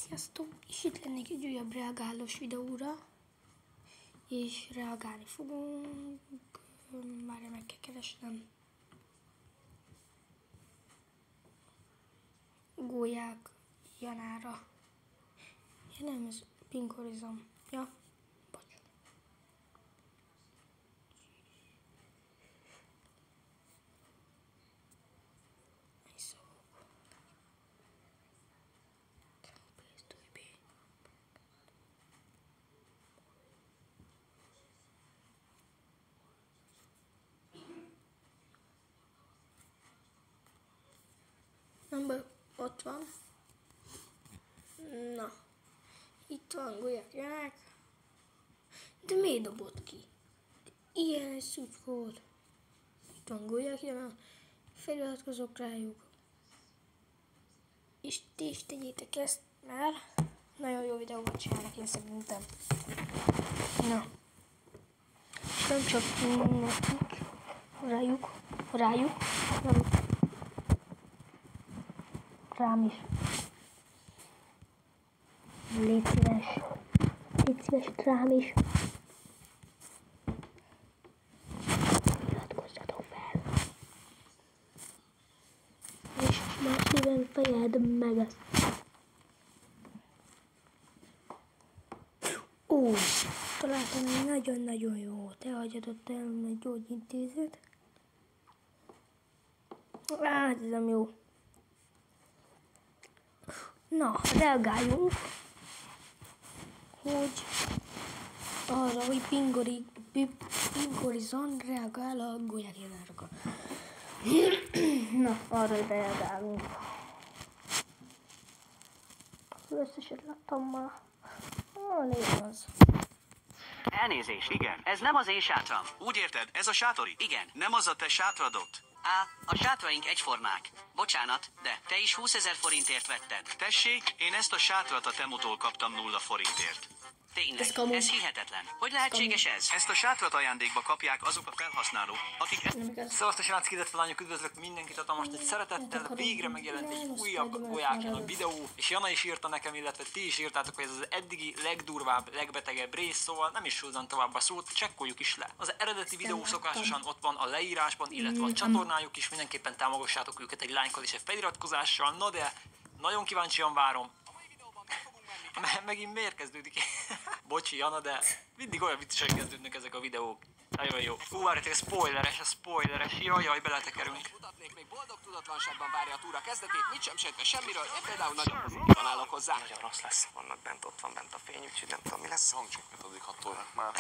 Sziasztok! És itt lennék egy újabb reagálós videóra, és reagálni fogunk, már meg kell keresnem. Gólyák Janára. Ja nem, ez Pink Horizon. Ja, bocs. Ott van. Na, itt van Gólyák Janák. De miért dobott ki? Ilyen egy szűk volt. Itt van Gólyák Janák. Feliratkozok rájuk. És ti is tegyétek ezt, mert nagyon jó videókat csinálnak én szerintem. Na. És nem csak nekik, rájuk, rám is. Légy szíves rám is. Iratkozzatok fel. És már szíven fejed meg ezt. Találtam egy nagyon-nagyon jó. Te hagyhatott el egy gyógyintézőt. Hát ez nem jó. Na, reagáljunk, hogy arra, hogy Pink Horizon reagál a Gólyák Janára. Na, arra reagálunk. Összeset láttam már. Légy az. Elnézést, igen. Ez nem az én sátram. Úgy érted, ez a sátori? Igen. Nem az a te sátradot. A sátraink egyformák. Bocsánat, de te is 20 000 forintért vetted. Tessék, én ezt a sátrat a Temutól kaptam 0 forintért. Tényleg, ez hihetetlen. Hogy lehetséges ez? Ezt a sátrat ajándékba kapják azok a felhasználók, akik... Szevasztok, srác, illetve lányok, üdvözlök mindenkit, most egy szeretettel, végre megjelent egy újabb Gólyák Jana videó, és Jana is írta nekem, illetve ti is írtátok, hogy ez az eddigi legdurvább, legbetegebb rész, szóval nem is húzzam tovább a szót, csekkoljuk is le. Az eredeti videó szokásosan ott van a leírásban, illetve a csatornájuk is, mindenképpen támogassátok őket egy lájkkal és egy feliratkozással, na de nagyon kíváncsian várom. Megint miért kezdődik? Bocsi, Jana, de mindig olyan viccesen kezdődnek ezek a videók. Nagyon jó. Fú, várjátok, spoileres. Jaj, beletekerünk. Mutatnék, még boldog tudatlanságban várja a túra kezdetét, mit sem sejtve semmiről, én például nagyon pozitívan állok hozzá. Nagyon rossz lesz, vannak bent, ott van bent a fény, úgyhogy nem tudom, mi lesz. Hangcsökkent addig 6 órát már.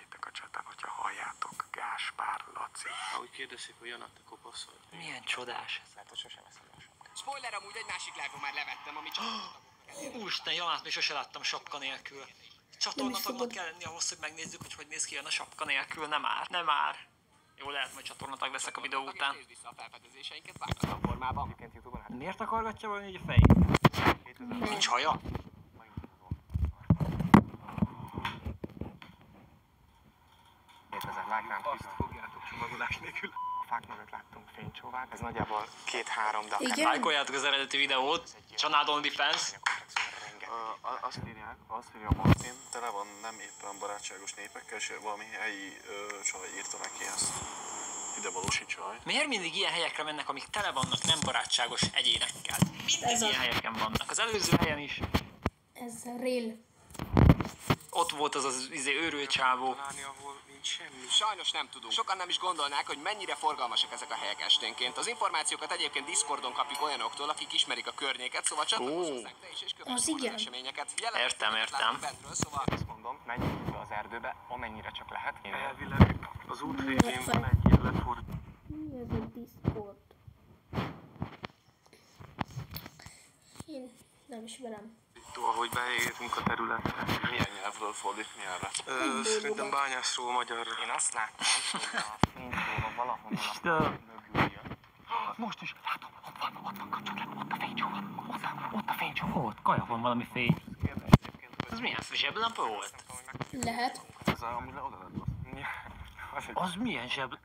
Itt a csatán, hogyha halljátok, Gáspár, Laci. Ahogy kérdezik, hogy Jana, te kopasz vagy. Milyen csodás ez. Lehet, hogy sosem eszem a sapkát. Spoiler, amúgy egy másik live-on már levettem, ami csak... Úristen, Janát még sose láttam sapka nélkül. Csatornatagnak kell lenni ahhoz, hogy megnézzük, hogy néz ki Jana sapka nélkül. Nem ár. Jó, lehet, majd csatornatag leszek a videó után. Nézd vissza a felfedezéseinket vágatlan formában. Miért akargatja valami így a fejét? Nincs haja? Azt fogjátok csomagolás nélkül. A fák mögött láttunk fénycsóvát, ez nagyjából 2-3, de akár... Lájkoljátok az eredeti videót, Csanád on Defense. Azt írja Martin, tele van nem éppen barátságos népekkel, és valami helyi csaj írta neki ezt. Ide valósi csaj. Miért mindig ilyen helyekre mennek, amik tele vannak nem barátságos egyénekkel? Mindig ilyen helyeken vannak. Az előző helyen is. Ez real. Ott volt az őrült csávó. Sajnos nem tudunk. Sokan nem is gondolnák, hogy mennyire forgalmasak ezek a helyek esténként. Az információkat egyébként Discordon kapjuk olyanoktól, akik ismerik a környéket, szóval csatlakozzanak te is, és kövess az eseményeket. Értem. Bentről, szóval... Azt mondom, menjünk be az erdőbe, amennyire csak lehet. Elvileg az út végén van egy ilyen lefordult. Mi ez a Discord? Én nem ismerem. Ahogy beérünk a területre. Milyen nyelvről fordít nyelvre? Szerintem bányászról magyarra. Én azt láttam, hogy a fénycsóva valahonnan mögül jön. Most is látom, ott van, kapcsolat le, ott a fénycsóva. Ott a fénycsóva. Ott kaja van valami fény. Az milyen zseblámpa volt? Lehet. Ez ami oda lett basz. Az milyen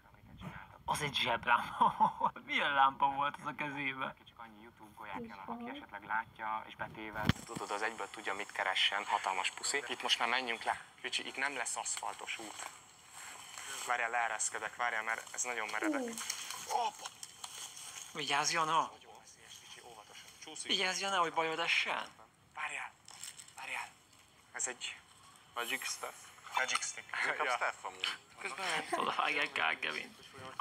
Az egy zseblámpa. Milyen lámpa volt az a kezébe? Csak annyi YouTube Gólyák aki esetleg látja és betéved. Tudod, az egyből tudja, mit keressen, hatalmas puszi. Itt most már menjünk le. Kicsi, itt nem lesz aszfaltos út. Várjál, leereszkedek, várjál, mert ez nagyon meredek. Vigyázz, Jana! Nagyon veszélyes, kicsi, óvatosan. Csúszik. Vigyázz, Jana, hogy bajod essen! Várjál, várjál. Ez egy Magic Staff. magic stick. Ez inkább Staff amúgy. Oda vágják Kál Kevin.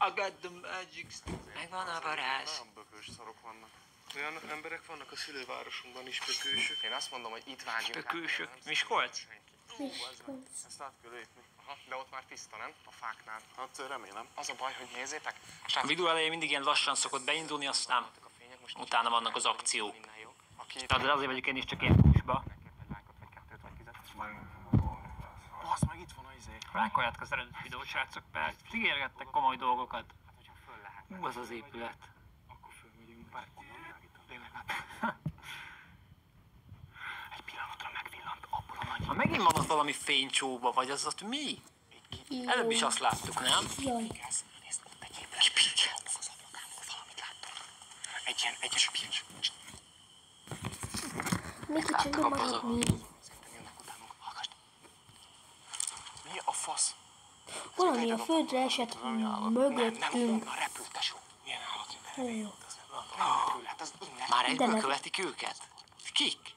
I got the magic stick. Megvan a varázs. Nagyon bökös szarok vannak. Olyan emberek vannak a szülővárosunkban is, bökősök. Én azt mondom, hogy itt vágjunk. Spökősök. Miskolc? Ezt át kell lépni. Aha, de ott már tiszta, nem? A fáknál. Hát remélem. Az a baj, hogy nézzétek. A videó elején mindig ilyen lassan szokott beindulni, aztán a fények, most utána vannak az akciók. minden jó. Aki Tehát azért vagyok én is csak ilyen pusba. Basz meg, itt van a izé. Rákoljátok az eredeti videót, srácok, mert ígérgettek komoly dolgokat. hogyha föl lehet. Hú, az az épület. Akkor fölmegyünk, bár onnan világított. Tényleg hát. Egy pillanatra megvillant abból a nagy... Ha megint van ott valami fénycsóba, vagy az ott mi? Előbb is azt láttuk, nem? Jaj. Nézd, ott egy épület. Spincsálnak az ablakából, valamit láttam. Egy ilyen spincs. Még kicsit maradni. Szerintem jönnek utánunk. Hallgass. Mi a fasz? Valami a földre esett mögöttünk. onnan repült, tesó. Milyen állat? Jó. Hát az innen. Már De egyből meg- követik őket? Kik?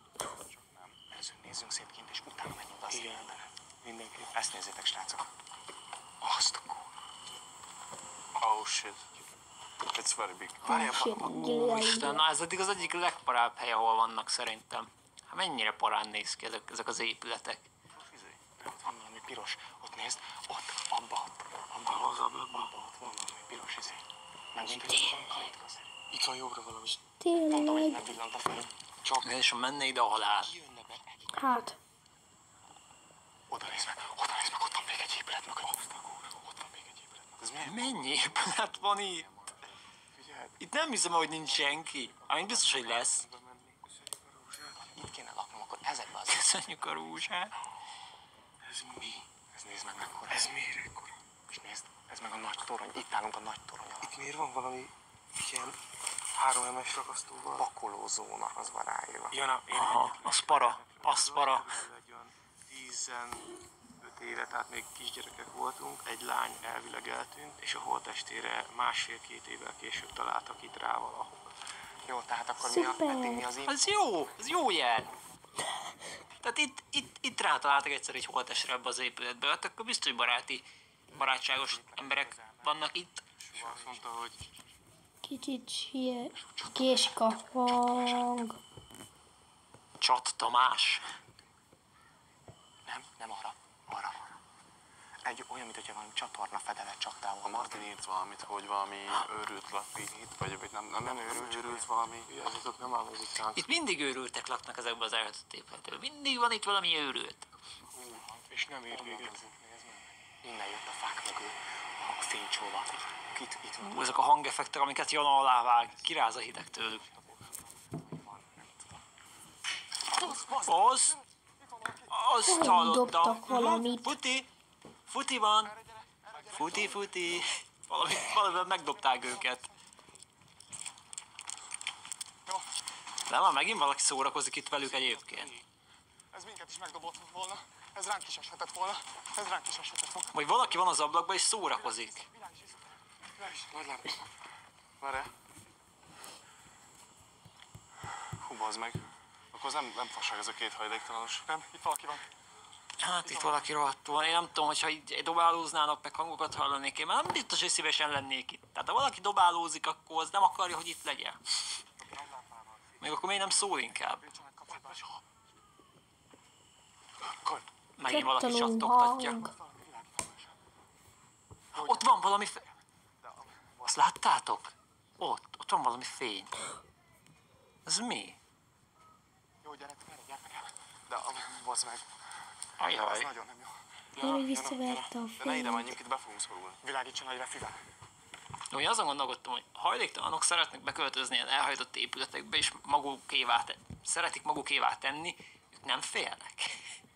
Nézzünk szép kint, és utána megyünk be a színvonalra. Mindenki. Ezt nézzétek, srácok. Azt a kurva. Oh shit. It's very big. Úristen, na ez eddig az egyik legparább hely, ahol vannak szerintem. Hát mennyire parán néz ki ezek az épületek. Ott van valami piros. Ott nézd, ott, abba az ablakban. Ott van valami piros izé. Meg mint hogy van kalitkaszerű. Itt van jobbra valami. Mondom, hogy Tényleg. megvillant a fény. Csak És ha menne ide a halál. jönne be egy. Hát. Oda nézd meg, ott van még egy épület mögött. Ott van még egy épület mögött. Ez milyen? Mennyi épület van itt? Figyelj, Itt nem hiszem, hogy nincs senki. Amint biztos, hogy lesz. itt kéne laknom, akkor ezekbe az. Köszönjük a rózsát. Ez mi? Ez nézd meg mekkora. Ez miért ekkora? És nézd, ez meg a nagy torony. Itt állunk a nagy torony alatt. Itt miért van valami ilyen 3M-es ragasztóval? Pakolózóna, az van ráírva. Jana, én Aha, az para. Az para. egy olyan 15 éve, tehát még kisgyerekek voltunk, egy lány elvileg eltűnt, és a holttestére 1,5-2 évvel később találtak itt rá valahol. Jó, tehát akkor mi a Szuper. eddig mi az én? Ez jó jel. Tehát itt rátaláltak egyszer egy holtestre ebbe az épületbe, hát akkor biztos, hogy barátságos emberek vannak itt. És azt mondta, hogy Kicsit késik a hang. Csat Tamás. Nem arra. Egy olyan, mint hogyha valami csatorna fedele csaptával. A Martin írt valamit, hogy valami őrült lakik itt, vagy nem őrült valami. ezek nem állnak itt ránk. Itt mindig őrültek laknak ezekben az elhagyott épületekben. Mindig van itt valami őrült. És nem ér véget. Innen jött a fák mögül a fénycsóva. Itt van. Ezek a hangeffektek, amiket Jana alá vág, kiráz a hideg tőlük. Az? Azt hallottam. Dobtak valamit. Futi van. Futi. Valamivel megdobták őket. Nem, már megint valaki szórakozik itt velük egyébként. Ez minket is megdobott volna. Ez ránk is eshetett volna. Vagy valaki van az ablakban és szórakozik. Nagy lámpás. Várj. Hú, bazd meg. Akkor az nem fasság ez a két hajléktalanos. Nem, itt valaki van. Hát itt valaki rohadtul van. Én nem tudom, hogyha így dobálóznának, meg hangokat hallanék én, már nem biztos, hogy szívesen lennék itt. Tehát ha valaki dobálózik, akkor az nem akarja, hogy itt legyen. Még akkor miért nem szól inkább? Megint valaki Csattanó csattogtatja. hang. Ott van valami Azt láttátok? Ott van valami fény. Ez mi? Jó, gyere. De bazd meg. Ez Ajaj. nagyon nem jó. Én még visszaverte a De ne ide fényt. menjünk, itt be fogunk szorulni. Világítson nagyra fivel. No, én azon gondolkodtam, hogy hajléktalanok szeretnek beköltözni ilyen elhajtott épületekbe, és szeretik magukévá tenni, ők nem félnek.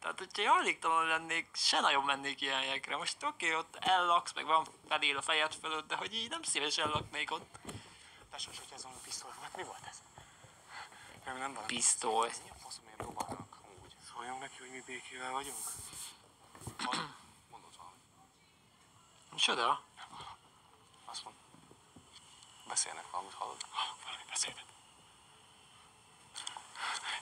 Tehát, hogyha hajléktalan lennék, se nagyon mennék ilyen helyekre. Most oké, ott ellaksz, meg van fedél a fejed fölött, de hogy így nem szívesen laknék ott. Tessos, hogy ez valami pisztoly volt. Mi volt ez? Nem valami. pisztoly. Mi a faszomért dobálnak amúgy? Szóljunk neki, hogy mi békével vagyunk? Mondod valami. Micsoda? Azt mond. Beszélnek valamit, hallod? Valami beszédet.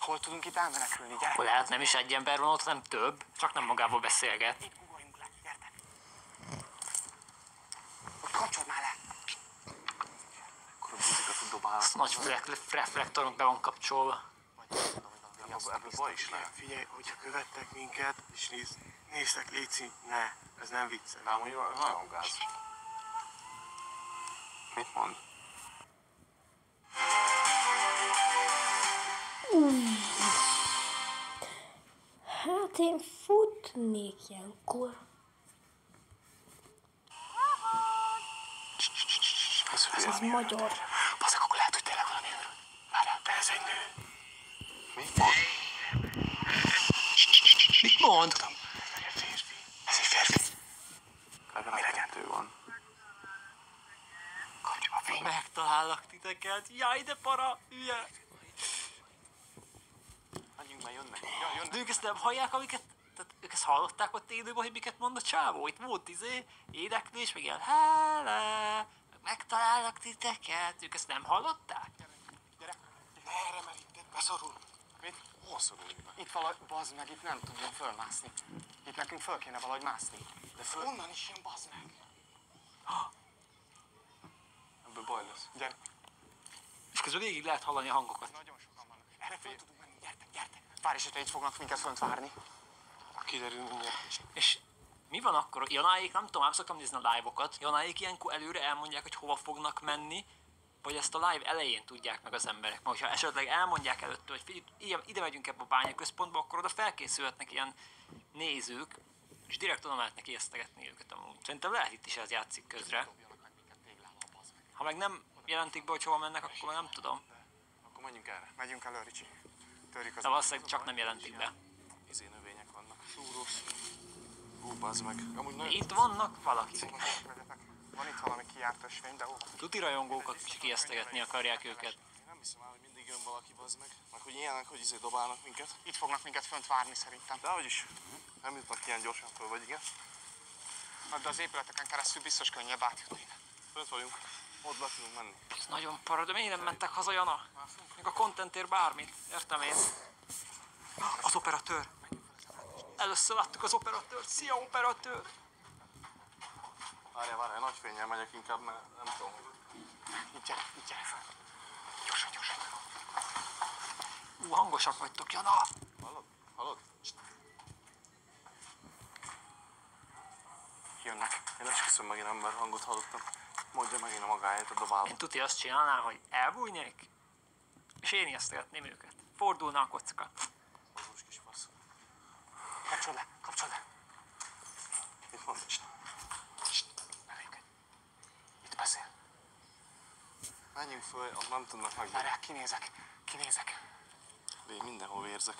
Hol tudunk itt elmenekülni, gyere? Akkor lehet nem is egy ember van ott, hanem több, csak nem magával beszélget. Itt ugorjunk le, gyertek! Kapcsold már le! Akkor a buzikat tud dobálni. Azt nagy reflektorunk be van kapcsolva. Ebből baj is lehet. Figyelj, hogyha követtek minket, és néztek, léci, ne, ez nem vicces. De amúgy nagyon gáz. Mit mond? Hát én futnék ilyenkor. Ez magyar. Bazzak, akkor lehet, hogy tényleg valami őrült. Várjál, de ez egy nő. Mi? Mond? Mit mond? Ez egy férfi. Legalább kettő van. Kapcsolj a fényt. Megtalállak titeket. Jaj, de para, hülye. Menjünk, már jönnek. Ja, jönnek. De ők ezt nem hallják, amiket... Tehát ők ezt hallották ott élőben, hogy miket mond a csávó? Itt volt éneklés, meg ilyen hála, megtalállak titeket. Ők ezt nem hallották? Erre, mert itt beszorul. Mit? Hol szorulunk be? Itt valahogy, bazd meg, itt nem tudunk fölmászni. Itt nekünk föl kéne valahogy mászni. De föl... Onnan is jön, bazd meg. Ebből baj lesz. Gyere. És közben végig lehet hallani a hangokat. Nagyon sokan vannak. Erre föl tudunk menni, gyertek, gyertek. Várj, és hogyha itt fognak minket fönt várni. Kiderül mindjárt. És mi van akkor? Janáék, nem tudom, ám szoktam nézni a live-okat. Janáék ilyenkor előre elmondják, hogy hova fognak menni, vagy ezt a live elején tudják meg az emberek. Mert ha esetleg elmondják előtte, hogy figyelj, ide megyünk ebbe a bányaközpontba, akkor oda felkészülhetnek ilyen nézők, és direkt oda mehetnek ijesztegetni őket amúgy. Szerintem lehet itt is ez játszik közre. Ha meg nem jelentik be, hogy hova mennek, akkor meg nem tudom. Akkor menjünk erre. Megyünk elő, Ricsi. Törjük az... De valószínűleg csak nem jelentik be. Növények vannak. Súrós. Bazd meg. Amúgy nagyon... Itt vannak valakik. Van itt valami kijárt ösvény, de óva. Tuti rajongókat is ijesztegetni akarják őket. Én nem hiszem el, hogy mindig jön valaki, bazd meg. Meg hogy ilyenek, hogy dobálnak minket. Itt fognak minket fönt várni szerintem. Dehogy is. Nem jutnak ilyen gyorsan föl, vagy igen? De az épületeken keresztül biztos könnyebb átjutni. Fönt vagyunk. Ott be tudunk menni. Ez nagyon para, de miért nem mentek haza, Jana? Még a contentért bármit. Értem én. Az operatőr. Először láttuk az operatőrt. Szia, operatőr! Várjál, nagy fénnyel megyek inkább, mert nem tudom. Itt gyere fel. Gyorsan, gyorsan. Hangosak vagytok, Jana! Hallod? Jönnek. Én esküszöm, megint ember hangot hallottam. Mondja megint a magáét a dobáló. Én tuti azt csinálnám, hogy elbújnék, és én ijesztegetném őket. Fordulna a kocka. Bazós kis fasz. Kapcsold le, kapcsold le. Mit mond? Itt beszél. Menjünk föl, ott nem tudnak meg. Várjál, kinézek. De én mindenhol érzek.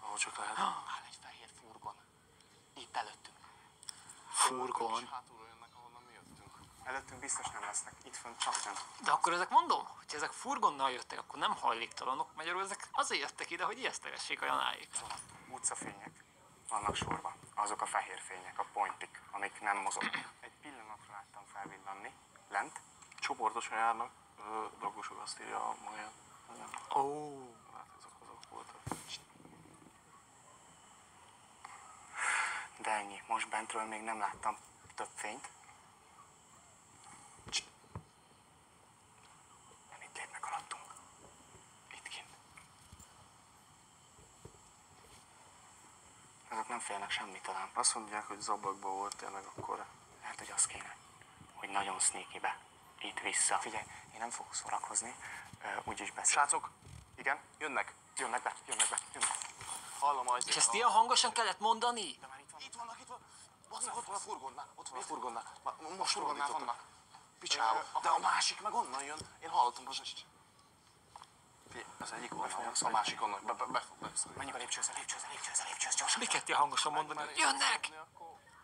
Ahol csak lehet. Áll egy fehér furgon. Itt előttünk. Furgon. És hátulról jönnek, ahonnan mi jöttünk. Előttünk biztos nem lesznek. Itt fönt csak nem. De akkor ezek mondom, hogy ezek furgonnal jöttek, akkor nem hajléktalanok, magyarul ezek azért jöttek ide, hogy ijesztegessék a Janáék. Utcafények vannak sorban. Azok a fehér fények, a pointik, amik nem mozognak. Egy pillanatra láttam felvillanni. Lent. Csoportosan járnak. Drogosok azt írja a magán. Ó. Hát azok voltak. De ennyi. Most bentről még nem láttam több fényt. Nem itt lépnek alattunk. Itt kint. Azok nem félnek semmit talán. Azt mondják, hogy az ablakban volt tényleg akkor. Lehet, hogy az kéne, hogy nagyon sneaky-be. Itt vissza. Figyelj, én nem fogok szórakozni. Úgyis beszél. Srácok, Igen? jönnek. Jönnek be. Hallom az. És ezt ilyen hangosan kellett mondani? De már itt van. Itt vannak. Bazzak, ott van a furgonnál. Most Furgonnál fordítottak. vannak. Picsába. De a másik meg onnan jön. Én hallottam, hogy az egyik onnan jön, a másik onnan. Be fog beszélni. Menjünk a lépcsőhöz, gyorsan. Miket ilyen hangosan mondani? hogy Jönnek!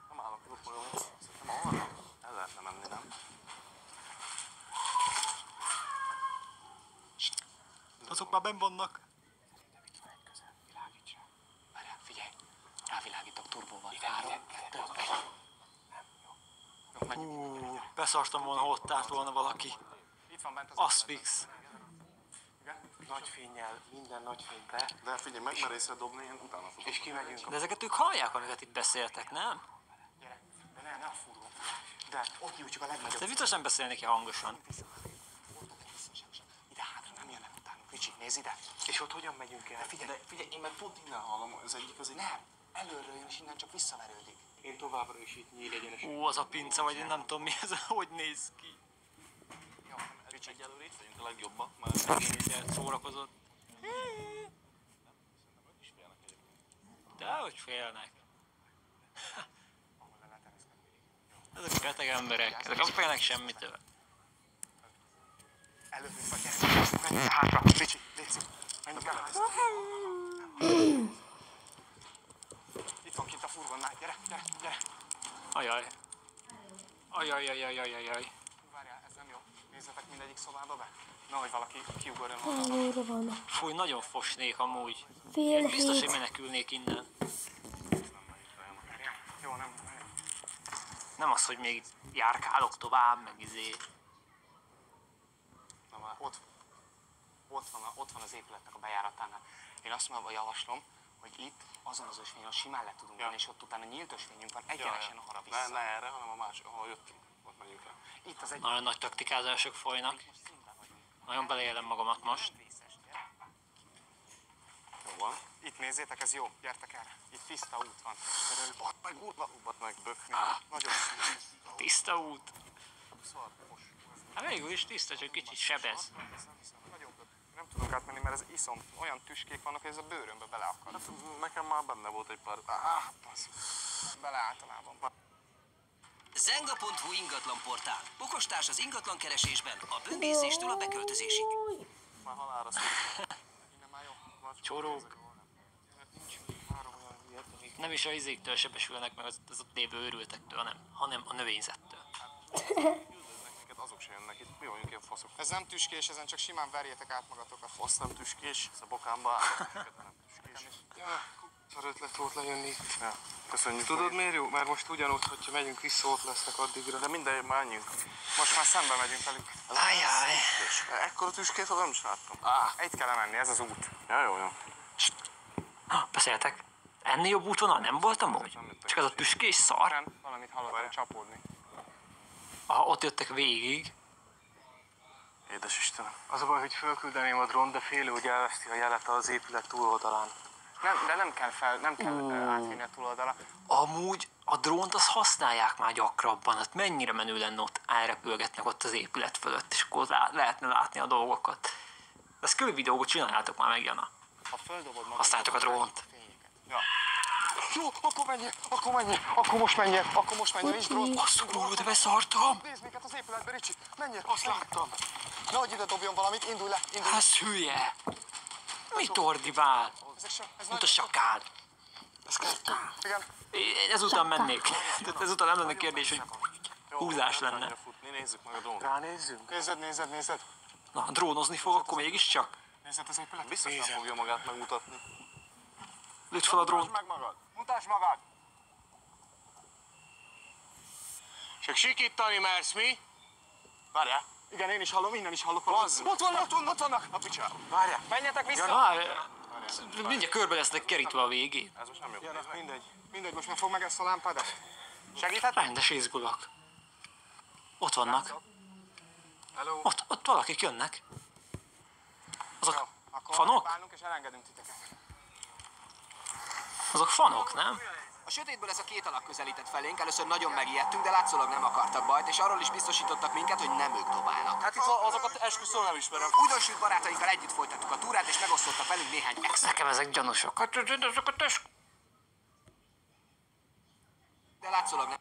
Nem állok ott magam. Szerintem arra. El lehetne menni, nem? Azok már benn vannak. Várjál, figyelj! Rávilágítok turbóval. 3, 2, 1. Beszartam volna, ha ott állt volna valaki. Itt van bent az Az fix. nagy fénnyel, minden nagy fénybe. De figyelj, megmerészed dobni, én utána fogom. És kimegyünk. De ezeket ők hallják, amiket itt beszéltek, nem? Gyere, de ne a furó. De ott gyújtjuk a legnagyobb. De biztos nem beszélni ki hangosan. Ide hátra, nem jönnek utánunk. Ricsi, nézd ide. És ott hogyan megyünk el? Figyelj, én meg pont innen hallom, ez egyik az egy... Nem, előről jön, és innen csak visszaverődik. Én továbbra is itt nyíl egyenes. Az a pince, vagy én nem tudom mi ez, hogy néz ki. Jó, Ricsi, egyelőre itt vagyunk a legjobbak, mert Így szórakozott. Dehogy félnek. Ezek beteg emberek, ezek nem félnek semmitől. Előbb vagy, gyere, menjünk hátra. Ricsi, légy menjünk el. Itt van kint a furgonnál, gyere. Ajaj. Ajaj. Várjál, ez nem jó. Nézzetek mindegyik szobába be. Nehogy valaki kiugorjon oda. Hányóra van? Fúj, nagyon fosnék amúgy. Fél Biztos, hogy hét. menekülnék innen. Jó, nem. Nem az, hogy még járkálok tovább, meg izé. Na már ott van az épületnek a bejáratánál. Én azt javaslom, hogy itt azon az ösvényen simán le tudunk menni, és ott utána nyílt ösvényünk van, egyenesen arra vissza. Ne erre, hanem a másik, ahol jöttünk. Ott megyünk el. Itt az egy... Nagyon nagy taktikázások folynak. Nagyon beleélem magamat most. Jó van. Itt nézzétek, ez jó, gyertek erre. Itt tiszta út van. Badd meg bökni. Nagyon Tiszta út. Szar, most. Hát végül is tiszta, csak kicsit sebez. nagyon bök. Nem tudunk átmenni, mert ez iszom. Olyan tüskék vannak, hogy ez a bőrömbe beleakad. Hát nekem már benne volt egy pár... Bele általában. Zenga.hu ingatlanportál. Okostárs az ingatlankeresésben, a böngészéstől a beköltözésig. Már halálra szóltam. Innen már jó. Csorók. Nem is a izéktől sebesülnek meg az ott lévő őrültektől, hanem a növényzettől. Neked azok se jönnek itt. Mi vagyunk ilyen faszok? Ez nem tüskés, ezen csak simán verjétek át magatokat. Fasz nem tüskés, ez a bokámba áll. Nem tüskés. Szar ötlet volt lejönni itt. Ja. Köszönjük. Tudod miért jó? Mert most ugyanúgy, hogyha megyünk vissza, ott lesznek addigra. De minden menjünk. Most már szembe megyünk velük. Ajjaj. Ekkora tüskét nem is láttam. Itt kell menni, ez az út. Ja, jó. Beszéltek? Ennél jobb útvonal nem volt amúgy? Csak ez a tüskés szar? Nem, valamit hallottam csapódni. Ott jöttek végig. Édes Istenem. Az a baj, hogy fölküldeném a drón, de félő, hogy elveszti a jelet az épület túloldalán. Nem kell átvinni a túloldala. Amúgy a drónt azt használják már gyakrabban. Hát mennyire menő lenne ott elrepülgetnek ott az épület fölött, és akkor lehetne látni a dolgokat. Ezt külön videót csináljátok már meg, Jana. Ha földobod magad... Használjátok a drónt. Ja. Jó, akkor most menjél, nincs drón. Azt kurva, de beszartam! Nézd minket az épületbe, Ricsi, menjél, azt láttam. Nehogy ide dobjon valamit, indulj le. Ez hülye! Mit ordibál? Mint a sakál. Igen. Én ezután mennék. Tehát ezután nem lenne kérdés, hogy húzás lenne. Futni, nézzük meg a drónt. Ránézzünk? Nézed. Na, drónozni fog, akkor mégiscsak. Nézed az épület? Biztos nem fogja magát megmutatni. Lőtt fel a drónt. Mutasd meg magad. Mutasd magad. Csak sikítani mersz, mi? Várjál. Igen, én is hallom, innen is hallok valamit. Ott vannak. A picsába. Várjál. Menjetek vissza. Várj, mindjárt körbe lesznek kerítve a végén. Ez most nem jó. Jana, mindegy, most már fog meg ezt a lámpádat. Segíthet? Rendes izgulak. Ott vannak. Hello. Ott valakik jönnek. Azok Akkor fanok? Állunk és elengedünk titeket. Azok fanok, nem? A sötétből ez a két alak közelített felénk, először nagyon megijedtünk, de látszólag nem akartak bajt, és arról is biztosítottak minket, hogy nem ők dobálnak. Hát itt azokat esküszöm nem ismerem. Újdonsült barátainkkal együtt folytattuk a túrát, és megosztottak velünk néhány extra. Nekem ezek gyanúsok. Hát ezek a De látszólag nem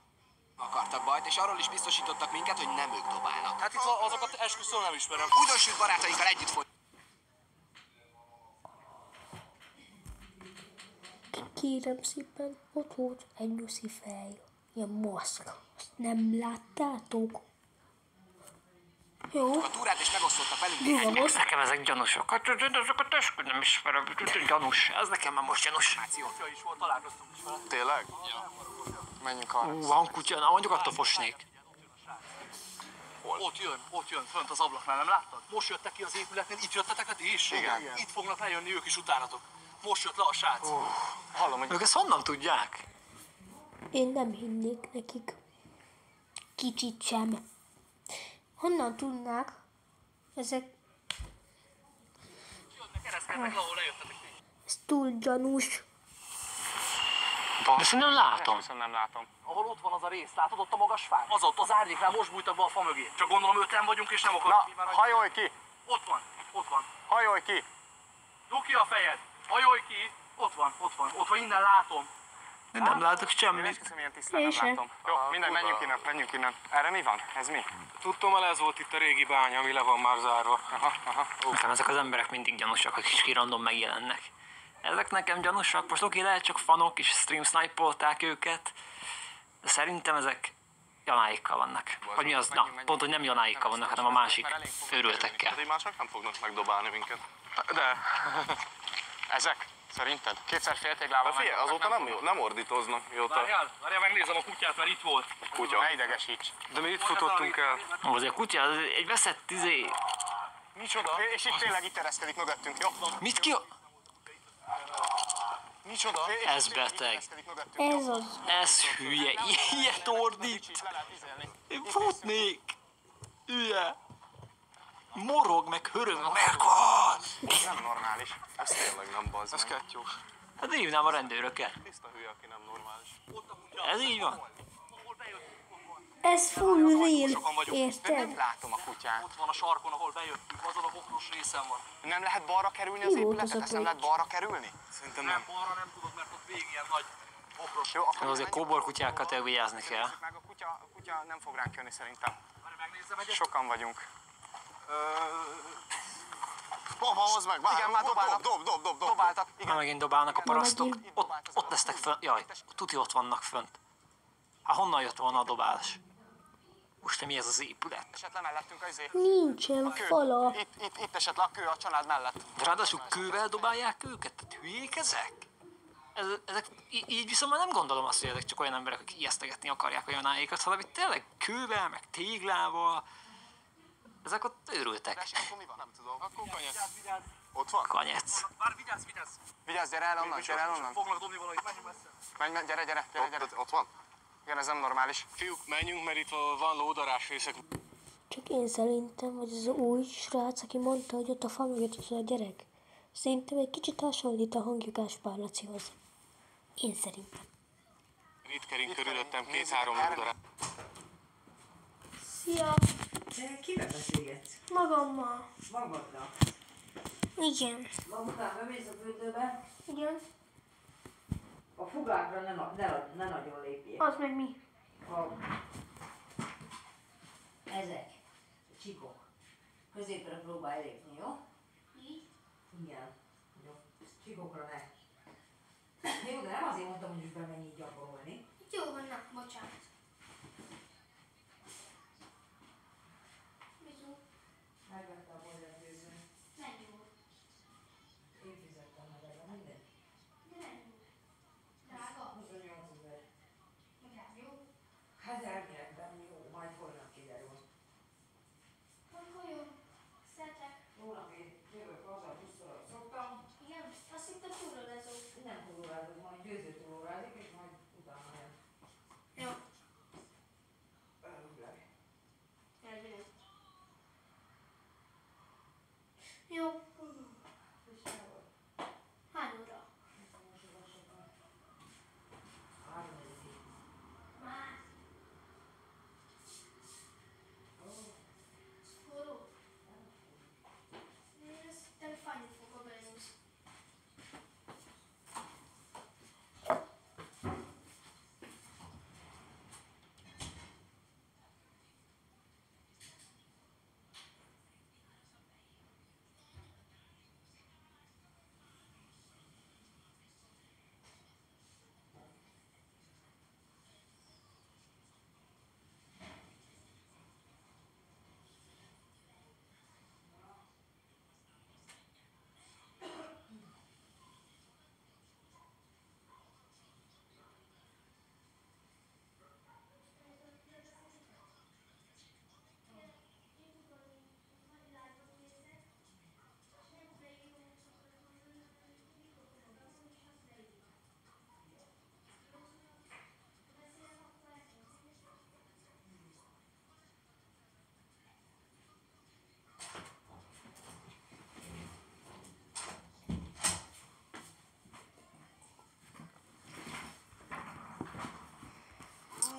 akartak bajt, és arról is biztosítottak minket, hogy nem ők dobálnak. Hát itt azokat esküszöm nem ismerem. Újdonsült barátainkkal együtt folytattuk. Kérem szépen, ott volt egy nyuszi fej. Ilyen maszk. Azt nem láttátok? Jó. a túrát és megosztottak velünk Durva néhány boss. Nekem ezek gyanúsak. Hát ezeket esküd nem ismerem. Gyanús. Ez nekem már most gyanús. információt. Is volt, találkoztunk is vele. Tényleg? Menjünk arra. Van kutya, na mondjuk attól fosnék. Ott jön, fönt az ablaknál, nem láttad? Most jöttek ki az épületnél, itt jöttetek ti is? Igen. Itt fognak lejönni ők is utánatok. Most jött le a srác. Hallom, hogy ők ezt honnan tudják? Én nem hinnék nekik. Kicsit sem. Honnan tudnák? Ezek... Jönnek, ereszkednek, ahol lejöttetek ti. Ez túl gyanús. De szerintem látom. Viszont nem látom. Ahol ott van az a rész, látod ott a magas fán? Az ott, az árnyéknál most bújtak be a fa mögé. Csak gondolom öten vagyunk és nem akarunk. Na, hajolj ki! Ott van. Hajolj ki! Dugd ki a fejed! Hajolj ki! Ott van, innen látom. De nem látok Én semmit. esküszöm, ilyen tisztán nem Én sem. látom. Jó, minden, menjünk innen. Erre mi van? Ez mi? Tudtam, ez volt itt a régi bánya, ami le van már zárva. Nekem ezek az emberek mindig gyanúsak, akik is random megjelennek. Ezek nekem gyanúsak, most oké, lehet csak fanok és stream snipe-olták őket, de szerintem ezek janáikkal vannak. Vagy mi az? Na, pont, hogy nem janáikkal vannak, hanem a másik őrültekkel. Hát így már csak nem fognak megdobálni minket. De. Ezek? Szerinted? Kétszer féltéglával Hát figyelj, azóta nem ordítoznak. Mióta Várjál, megnézem a kutyát, mert itt volt. kutya. Ne idegesíts. De mi itt futottunk el. Azért a kutya, az egy veszett Micsoda? És itt tényleg itt ereszkedik mögöttünk, jó? Mit ki? Micsoda? Ez beteg. Ez az. Ez hülye, ilyet ordít. Én futnék. Hülye. Morog, meg hörög, megvan. Nem normális. Ez tényleg nem bazd Ez meg. kettyós. Hát hívnám a rendőröket. Tiszta hülye, aki nem normális. Ez így van. Ez full real. De Érted? nem látom a kutyát. Ott van a sarkon, ahol bejöttünk, azon a bokros részen van. Nem lehet balra kerülni az Mi volt épületet? az a Ezt nem lehet balra kerülni? Szerintem Nem, nem. balra nem tudod, mert ott végig ilyen nagy bokros. Jó, akkor Azért kóborkutyákkal vigyázni kell. meg a kutya nem fog ránk jönni szerintem. Várj, megnézem egyet. Sokan vagyunk. Baba, hozd meg! Várj, Igen, már dobálnak. Dob. Dobáltak. Ha Igen. megint dobálnak a parasztok, megint. ott lesznek fönt. Jaj, tuti ott vannak fönt. Hát honnan jött volna a dobálás? Most mi ez az épület? Esett le mellettünk az izé. Nincsen Kő. fala. Itt esett le a kő a család mellett. De ráadásul kővel dobálják őket? Tehát hülyék ezek? Ezek így viszont már nem gondolom azt, hogy ezek csak olyan emberek, akik ijesztegetni akarják a janáikat, hanem itt tényleg kővel, meg téglával. Ezek ott őrültek. Akkor mi van? Nem tudom. Akkor kanyesz. Ott van? Kanyec. Várj, vigyázz! Vigyázz, gyere el onnan, gyere el onnan. Fognak dobni valamit, menjünk messze. Menj, gyere. Ott van? Igen, ez nem normális. Fiúk, menjünk, mert itt van lódarás részek. Csak én szerintem, vagy az új srác, aki mondta, hogy ott a fa mögött az a gyerek. Szerintem egy kicsit hasonlít a hangjuk Gáspár Lacihoz. Én szerintem. Itt kering körülöttem 2-3 lódarás. Szia! Te kivel beszélgetsz? Magammal. Magadnak. Igen. Magukán bemész a fürdőbe, Igen. a fogákra ne nagyon lépjél. Az meg mi? Ezek, a csíkok. Középre próbálj lépni, jó? Így? Igen. Jó. Csíkokra ne. Jó, de nem azért mondtam, hogy is bemenj így gyakorolni. Jó van, na, bocsánat. Bizony. Megvette a bolyat gőzön. Mennyi volt? Én fizettem meg erre, mindegy. De mennyi volt? Drága? 28 000. Magán jó? Hát elvilegben jó, majd holnap kiderül. Akkor jó. Szeretek. Holnap én jövök haza, buszra szoktam. Igen, azt hittem túlórázó. Nem túlórázok, majd győző túlórázik, és majd utána jön. Jó.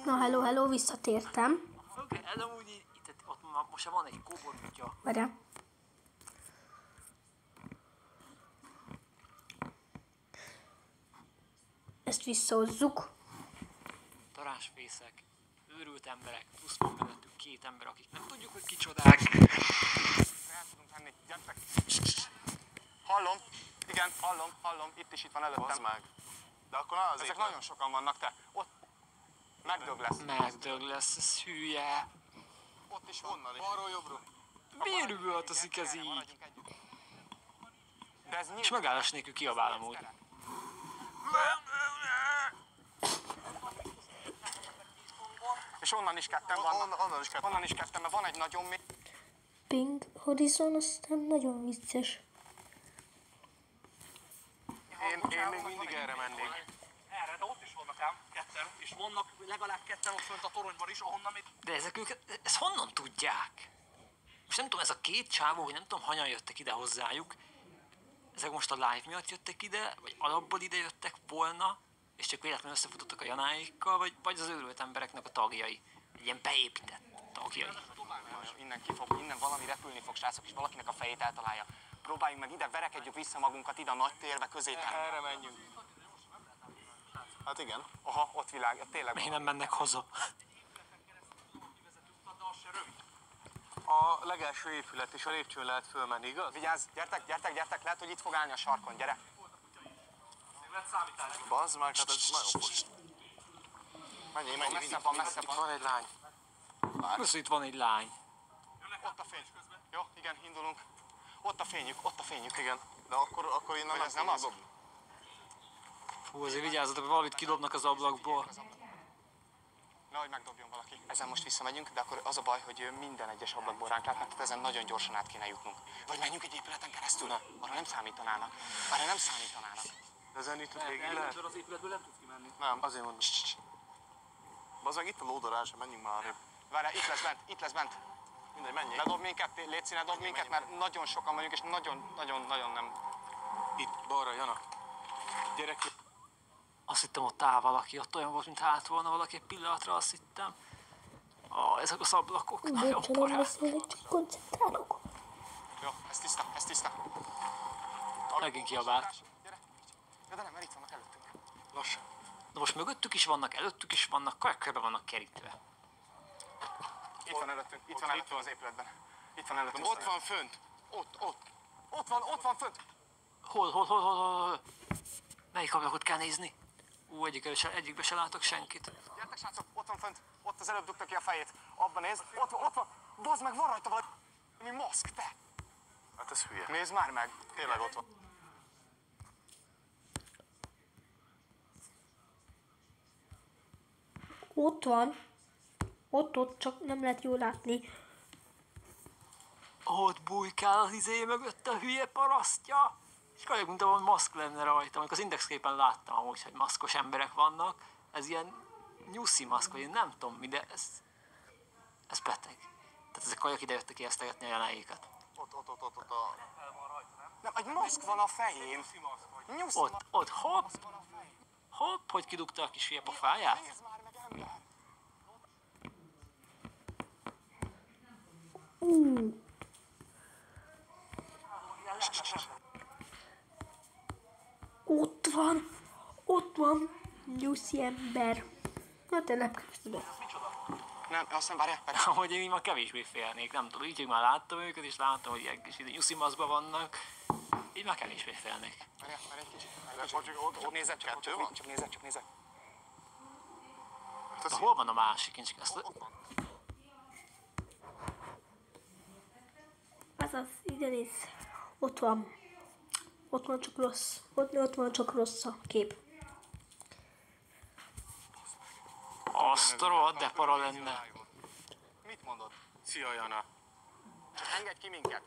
Na, hello, visszatértem. Oké, ez amúgy így, itt, ott most van egy kóborkutya. Várjál. Ezt visszahozzuk. Darásfészek, őrült emberek, plusz van mellettük 2 ember, akik nem tudjuk, hogy kicsodák. El tudunk menni. Gyertek! Hallom. Igen, hallom. Itt van előttem. Bazd meg. De akkor az Ezek nagyon sokan vannak, te. Ott megdög lesz. Ez hülye. Ott is onnan is. Balról jobbról. Miért üvöltözik ez így? Maradjunk együtt. De ez És megállás nélkül kiabál amúgy. És onnan is ketten vannak. Onnan is ketten, mert van egy nagyon mély. Ping Horizon, aztán nagyon vicces. Én még mindig erre mennék. Erre, de ott is vannak ám ketten, és vannak legalább ketten ott fönt a toronyban is, ahonnan még... De ezt honnan tudják? Most nem tudom, ez a 2 csávó, hogy nem tudom, hanyan jöttek ide hozzájuk. Ezek most a live miatt jöttek ide, vagy alapból ide jöttek volna, és csak véletlenül összefutottak a Janáikkal, vagy az őrült embereknek a tagjai. Egy ilyen beépített tagjai. Innen valami repülni fog, srácok, és valakinek a fejét eltalálja. Próbáljunk meg ide, verekedjük vissza magunkat ide a nagy térbe, középen. Erre menjünk. Hát igen. Aha, ott világ, tényleg. Miért nem mennek haza? A legelső épület és a lépcsőn lehet fölmenni, igaz? Vigyázz, gyertek, lehet, hogy itt fog állni a sarkon, gyere. Bazd meg, hát ez nagyon okos. Menjél, Messze van. Itt van egy lány. Plusz itt van egy lány. Ott a fény. Jó, igen, indulunk. Ott a fényük. Igen. De akkor innen Ez nem az? Hú, azért vigyázzatok, valamit kidobnak az ablakból. Nehogy megdobjon valaki. Ezen most visszamegyünk, de akkor az a baj, hogy minden egyes ablakból ránk látnak, tehát ezen nagyon gyorsan át kéne jutnunk. Vagy menjünk egy épületen keresztül? Arra nem számítanának. Ezen itt végig lehet? Az épületből nem tudsz kimenni. Nem, azért mondom. Bazd meg, itt a lódorás, menjünk már arra. Várjál, itt lesz bent. Mindegy, menjél. Ne dobd minket, Léci, ne dobd minket, mert nagyon sokan vagyunk, és nagyon nem. Itt, balra, Jana. Gyerek. Azt hittem, ott áll valaki, ott olyan volt, mint állt volna valaki, egy pillanatra azt hittem. Ezek az ablakok nagyon Bocsánat, nem parák. beszélek, csak koncentrálok. Jó, ez tiszta. Megint kiabált. Gyere. Ja, de nem, mert itt vannak előttünk. Lassan. Na most mögöttük is vannak, előttük is vannak, körbe vannak kerítve. Itt van előttünk az épületben. Itt van előttünk. Ott van fönt. Ott van fönt. Hol? Melyik ablakot kell nézni? Egyikbe se látok senkit. Gyertek, srácok, ott van fönt. Ott az előbb dugta ki a fejét. Abba nézd. Ott van. Bazd meg, van rajta valami maszk, te. Hát ez hülye. Nézd már meg. Tényleg ott van. Ott van. Ott, csak nem lehet jól látni. Ott bujkál az mögött a hülye parasztja. És kajak, mint valami maszk lenne rajta. Amikor az indexképen láttam amúgy, hogy maszkos emberek vannak. Ez ilyen nyuszi maszk, vagy én nem tudom mi, de ez beteg. Tehát ezek kajak ide jöttek ijesztegetni a Janáékat. Ott Nem, egy maszk van a fején. Nyuszi Ott, hopp, hogy kidugta a kis hülye pofáját. Nézd már meg, ember. Ott van, Nyuszi ember. Na te nem kezdted be. Nem, azt nem, várjál. Ahogy én már kevésbé félnék, nem tudom, így már láttam őket, és láttam, hogy ilyen kis nyuszi maszkban vannak. Így már kevésbé félnék. Várjál egy kicsit. Ott Nézed, kettő van? csak nézed. De hol van a másik? Én csak ezt... Azaz, igenis. Ott van. Ott van csak rossz. Ott van csak rossz a kép. Azt a rohadt depara lenne. Mit mondod? Szia, Jana. Csak engedj ki minket.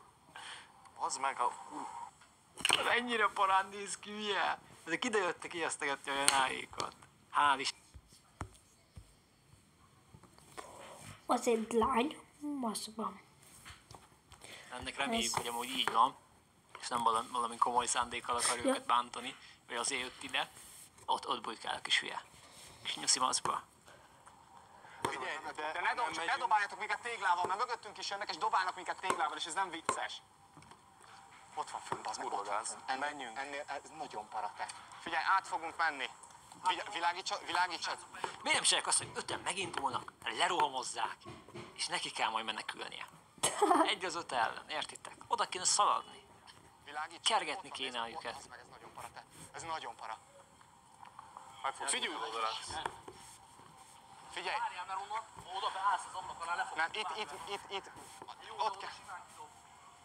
Bazd meg, ha... Ennyire parán néz ki, hülye? Ezek ide jöttek ijesztegetni a Janáékat. Hál' Isten. Az egy lány maszkban. Ennek reméljük, hogy amúgy így van. És nem valami komoly szándékkal akar őket bántani. Vagy azért jött ide. Ott bujkál a kis hülye. Kis nyuszi maszkba. Figyelj, De ne dobáljatok minket téglával, mert mögöttünk is jönnek, és dobálnak minket téglával, és ez nem vicces. Ott van fönn, az meg ott van fönn. Menjünk. Ennél, ez nagyon para, te. Figyelj, át fogunk menni. Világítsad. Miért nem csinálják azt, hogy 5-en megindulnak, lerohamozzák, és neki kell majd menekülnie? Egy az 5 ellen, értitek? Oda kéne szaladni. Kergetni kéne őket. Ez nagyon para, te. Ez nagyon para. Figyelj oda rá. Figyelj. Várjál, mert onnan, oda beállsz az ablak alá, le fogsz. Nem, itt. Ott kell.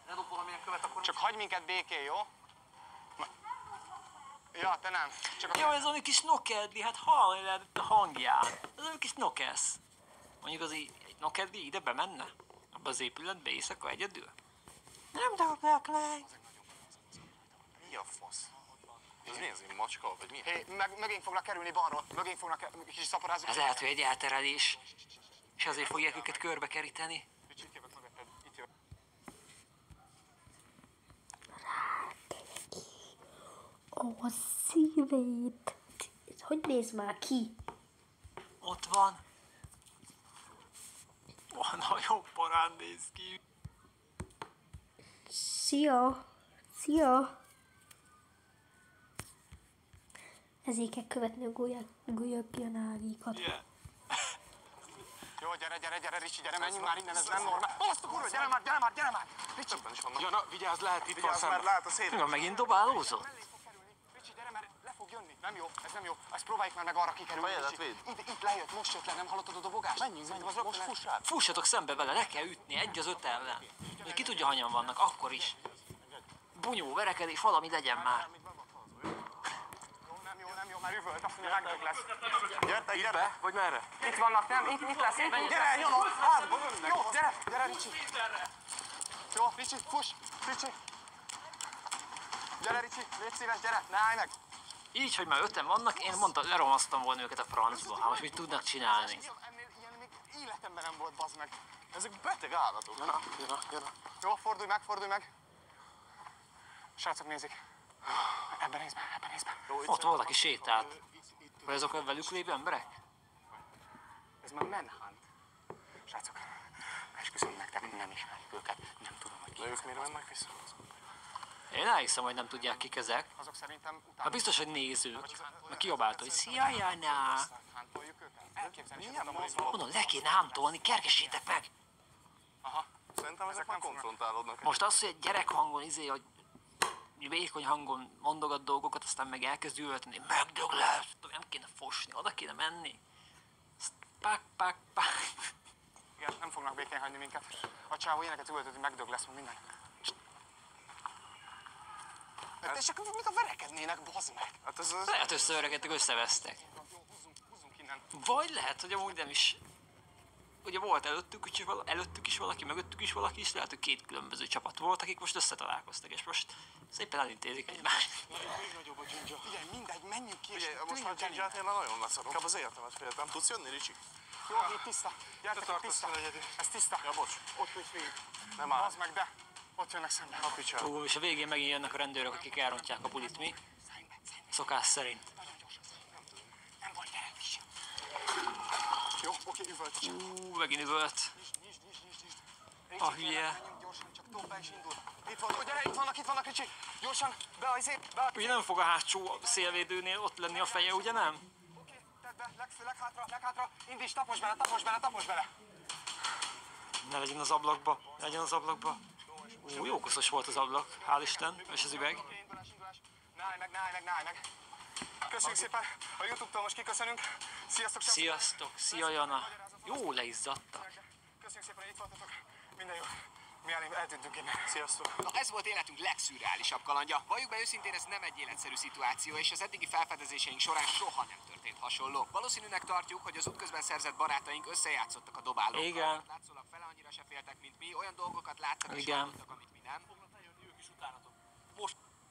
Ne dob valamilyen követ, akkor Csak hagyj minket békén, jó? Ja, te nem. Csak Jó, ez valami kis nokedli, hát hallani lehet a hangján. Ez valami kis nokesz. Mondjuk az egy nokedli ide bemenne? Abba az épületbe éjszaka egyedül? Nem dobnak meg. Mi a fasz? Ez mi az én macska, vagy mi? Hé, mögénk fognak kerülni balról. Mögénk fognak kis szaporázók. Ez lehet, hogy egy elterelés. És azért fogják őket körbe keríteni. Itt jövök mögötted. Itt jövök. Ó, szívét. Ez hogy néz már ki? Ott van. Nagyon parán néz ki. Szia. Ezért kell követni a gulyagjanárikat. Yeah. Jó, gyere, Ricsi, gyere, menjünk már innen, ez nem normál. Azt a kurva, gyere már! Ricsi! Többen is vannak. Jana, vigyázz, lehet itt van Vigyázz, mert szemben. lát a szép. Ja, megint dobálózott? Mellé fog kerülni. Ricsi, gyere, mert le fog jönni. Nem jó, ez nem jó. Ezt próbáljuk már meg arra kikerülni. Fejedet Ricsi. védd. Itt lejött, most jött le, nem hallottad a dobogást? Menjünk, most fuss rá. Fussatok szembe vele, le kell ütni, egy az 5 ellen. Hogy ki tudja, hanyan vannak, akkor is. Bunyó, verekedés, valami legyen már. Nem jó, már üvölt, azt mondja, megdög lesz. Gyertek, gyere! Vagy merre? Itt vannak, nem? Itt lesz, gyere, Jana, hátba, jó, gyere, Ricsi. Jó, Ricsi, fuss, Ricsi. Gyere, Ricsi, légy szíves, gyere, ne állj meg. Így, hogy már 5-en vannak, én mondtam, leromasztam volna őket a francba. Hát most mit tudnak csinálni? Ennél ilyen még életemben nem volt, bazd meg. Ezek beteg állatok. Jana. Jó, fordulj meg. Srácok, nézik. Ebben nézd be. Ott valaki sétált. Vagy azok a velük lévő emberek? Ez már Manhunt. Srácok, esküszöm nektek, nem ismerjük őket. Nem tudom, hogy ki. De ők miért mennek vissza? Én elhiszem, hogy nem tudják, kik ezek. Azok szerintem utána... Hát biztos, hogy nézők. Meg kiabálta, hogy szia, Jana! Hántoljuk őket? Elképzelni sem Milyen tudom, hogy mozgalom? Mondom, le kéne hámtolni, kergessétek meg! Szerintem ezek már konfrontálódnak. Most az, hogy egy gyerek hangon, hogy vékony hangon mondogat dolgokat, aztán meg elkezd üvölteni, megdög lesz, nem kéne fosni, oda kéne menni. Azt pak. Igen, nem fognak békén hagyni minket. A csávó ilyeneket üvöltött, hogy megdög lesz, meg minden. Hát, és csak mit a verekednének, bazd meg? Hát ez az... Lehet összeöregedtek, összevesztek. Jó, húzzunk innen. Vagy lehet, hogy amúgy nem is... Ugye volt előttük is valaki, mögöttük is valaki is, lehet, hogy 2 különböző csapat volt, akik most összetalálkoztak, és most szépen elintézik egymást. Még nagyobb a dzsindzsa. Figyelj, mindegy, menjünk ki, és Ugye, most már tűnjünk el dzsindzsát én nagyon leszarom. Inkább az életemet féltem. Tudsz jönni, Ricsi? Jó, itt tiszta. Gyertek, itt tiszta. Ez tiszta. Ja, bocs. Ott nincs végig. Nem áll. Bazd meg, de ott jönnek szembe. A picsán. És a végén megint jönnek a rendőrök, akik elrontják a bulit, mi? Szokás szerint. Nem baj, gyere is. Jó, oké, üvölt. Megint üvölt. A hülye. Gyorsan, csak dob be és indul. Itt van, gyere, itt vannak, Ricsi. Gyorsan, be a izé, be a... Ugye nem fog a hátsó szélvédőnél ott lenni a feje, ugye nem? Oké, tedd be, leghátra. Indíts, tapos bele. Ne legyen az ablakba, Jó koszos volt az ablak, hál' Isten, és az üveg. Indulás. Ne állj meg. Köszönjük szépen, a YouTube-tól most kiköszönünk. Sziasztok, srácok. Sziasztok, szia Jana. Jó leizzadtak. Köszönjük szépen, hogy itt voltatok. Minden jó. Mi eltűntünk innen. Sziasztok. Na, Ez volt életünk legszürreálisabb kalandja. Valljuk be őszintén, ez nem egy életszerű szituáció, és az eddigi felfedezéseink során soha nem történt hasonló. Valószínűnek tartjuk, hogy az útközben szerzett barátaink összejátszottak a dobálókkal. Igen. Látszólag fele annyira se féltek, mint mi, olyan dolgokat láttak és Igen. hallottak, amit mi nem.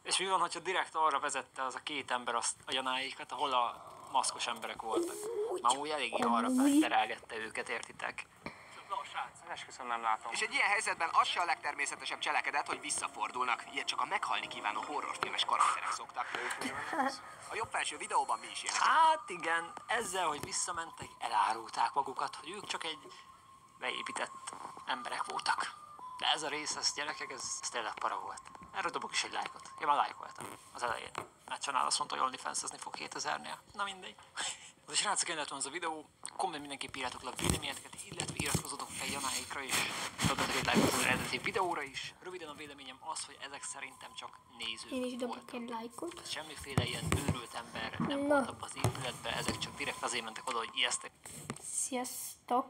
És mi van, hogyha direkt arra vezette az a 2 ember azt a Janáékat, ahol a maszkos emberek voltak? Már úgy eléggé arra terelgette őket, értitek? Esküszöm, nem látom. És egy ilyen helyzetben az se a legtermészetesebb cselekedet, hogy visszafordulnak. Ilyet csak a meghalni kívánó horrorfilmes karakterek szoktak. A jobb felső videóban mi is ilyenek. Hát igen, ezzel, hogy visszamentek, elárulták magukat, hogy ők csak egy beépített emberek voltak. De ez a rész, ez gyerekek, ez tényleg para volt. Erről dobok is egy lájkot. Én már lájkoltam az elején. Mert Csanál azt mondta, hogy OnlyFans-ezni fog 2000-nél. Na mindegy. De srácok, ennyi lett volna ez a videó. Komment mindenképp írjátok le a véleményeteket, illetve iratkozzatok fel Janáikra is. Dobjatok egy lájkot az eredeti videóra is. Röviden a véleményem az, hogy ezek szerintem csak nézők Én is dobok voltak. egy lájkot. Semmiféle ilyen őrült ember nem volt abban az épületben, ezek csak direkt azért mentek oda, hogy ijesztek. Sziasztok!